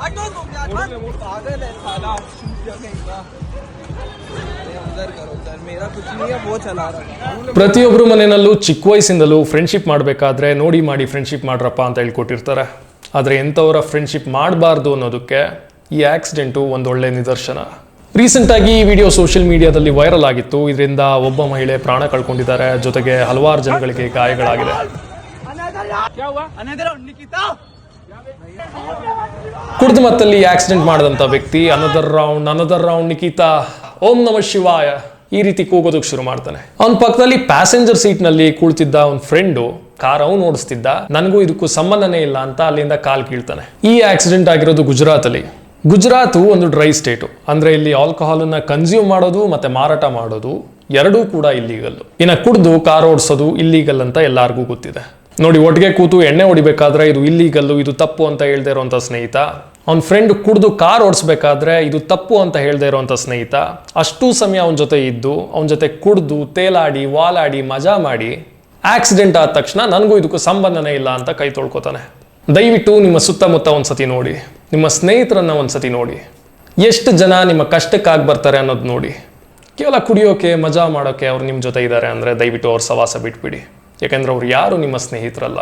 पागल है साला, उधर करो उधर, मेरा कुछ नहीं है, वो चला रहा है. ಪ್ರತಿಯೊಬ್ಬರು ಮನೆಯಲ್ಲೂ ಚಿಕ್ಕ ವಯಸ್ಸಿಂದಲೂ ಫ್ರೆಂಡ್ಶಿಪ್ ಮಾಡಬೇಕಾದ್ರೆ ನೋಡಿ ಮಾಡಿ ಫ್ರೆಂಡ್ಶಿಪ್ ಮಾಡ್ರಪ್ಪ ಅಂತ ಹೇಳ್ಕೊಟ್ಟಿರ್ತಾರೆ. ಆದರೆ ಎಂಥವರ ಫ್ರೆಂಡ್ಶಿಪ್ ಮಾಡಬಾರ್ದು ಅನ್ನೋದಕ್ಕೆ ಈ ಆಕ್ಸಿಡೆಂಟು ಒಂದೊಳ್ಳೆ ನಿದರ್ಶನ. ರೀಸೆಂಟಾಗಿ ಈ ವಿಡಿಯೋ ಸೋಷಿಯಲ್ ಮೀಡಿಯಾದಲ್ಲಿ ವೈರಲ್ ಆಗಿತ್ತು. ಇದರಿಂದ ಒಬ್ಬ ಮಹಿಳೆ ಪ್ರಾಣ ಕಳ್ಕೊಂಡಿದ್ದಾರೆ, ಜೊತೆಗೆ ಹಲವಾರು ಜನಗಳಿಗೆ ಗಾಯಗಳಾಗಿದೆ. ಕುಡಿದು ಮತ್ತಲ್ಲಿ ಆಕ್ಸಿಡೆಂಟ್ ಮಾಡಿದಂಥ ವ್ಯಕ್ತಿ ಅನದರ್ ರೌಂಡ್ ನಿಖಿತಾ, ಓಂ ನಮಃ ಶಿವಾಯ ಈ ರೀತಿ ಕೂಗೋದಕ್ಕೆ ಶುರು ಮಾಡ್ತಾನೆ. ಅವನ ಪಕ್ಕದಲ್ಲಿ ಪ್ಯಾಸೆಂಜರ್ ಸೀಟ್ ನಲ್ಲಿ ಕುಳಿತಿದ್ದ ಅವನ ಫ್ರೆಂಡು ಕಾರ್ ಅವನು ಓಡಿಸ್ತಿದ್ದ. ನನಗೂ ಇದಕ್ಕೂ ಸಂಬಂಧನೇ ಇಲ್ಲ ಅಂತ ಅಲ್ಲಿಂದ ಕಾಲ್ ಕೀಳ್ತಾನೆ. ಈ ಆಕ್ಸಿಡೆಂಟ್ ಆಗಿರೋದು ಗುಜರಾತ್ ಅಲ್ಲಿ. ಗುಜರಾತ್ ಒಂದು ಡ್ರೈ ಸ್ಟೇಟು, ಅಂದ್ರೆ ಇಲ್ಲಿ ಆಲ್ಕೋಹಾಲ್ ಅನ್ನ ಕನ್ಸ್ಯೂಮ್ ಮಾಡೋದು ಮತ್ತೆ ಮಾರಾಟ ಮಾಡೋದು ಎರಡೂ ಕೂಡ ಇಲ್ಲೀಗಲ್. ಇನ್ನು ಕುಡಿದು ಕಾರ್ ಓಡಿಸೋದು ಇಲ್ಲೀಗಲ್ ಅಂತ ಎಲ್ಲಾರ್ಗೂ ಗೊತ್ತಿದೆ. ನೋಡಿ, ಒಟ್ಟಿಗೆ ಕೂತು ಎಣ್ಣೆ ಹೊಡಿಬೇಕಾದ್ರೆ ಇದು ಇಲ್ಲೀಗಲ್ಲು, ಇದು ತಪ್ಪು ಅಂತ ಹೇಳ್ದೇ ಇರೋಂಥ ಸ್ನೇಹಿತ, ಅವ್ನ ಫ್ರೆಂಡ್ ಕುಡಿದು ಕಾರ್ ಓಡಿಸ್ಬೇಕಾದ್ರೆ ಇದು ತಪ್ಪು ಅಂತ ಹೇಳ್ದೇ ಇರೋಂಥ ಸ್ನೇಹಿತ, ಅಷ್ಟೂ ಸಮಯ ಅವನ ಜೊತೆ ಇದ್ದು ಅವನ ಜೊತೆ ಕುಡಿದು ತೇಲಾಡಿ ವಾಲಾಡಿ ಮಜಾ ಮಾಡಿ ಆಕ್ಸಿಡೆಂಟ್ ಆದ ತಕ್ಷಣ ನನಗೂ ಇದಕ್ಕೂ ಸಂಬಂಧನೇ ಇಲ್ಲ ಅಂತ ಕೈ ತೊಳ್ಕೊತಾನೆ. ದಯವಿಟ್ಟು ನಿಮ್ಮ ಸುತ್ತಮುತ್ತ ಒಂದ್ಸತಿ ನೋಡಿ, ನಿಮ್ಮ ಸ್ನೇಹಿತರನ್ನ ಒಂದ್ಸತಿ ನೋಡಿ, ಎಷ್ಟು ಜನ ನಿಮ್ಮ ಕಷ್ಟಕ್ಕಾಗಿ ಬರ್ತಾರೆ ಅನ್ನೋದು ನೋಡಿ. ಕೇವಲ ಕುಡಿಯೋಕೆ ಮಜಾ ಮಾಡೋಕೆ ಅವ್ರು ನಿಮ್ಮ ಜೊತೆ ಇದ್ದಾರೆ ಅಂದರೆ ದಯವಿಟ್ಟು ಅವ್ರ ಸವಾಸ ಬಿಟ್ಬಿಡಿ. ಯಾಕೆಂದ್ರೆ ಅವ್ರು ಯಾರು ನಿಮ್ಮ ಸ್ನೇಹಿತರಲ್ಲ.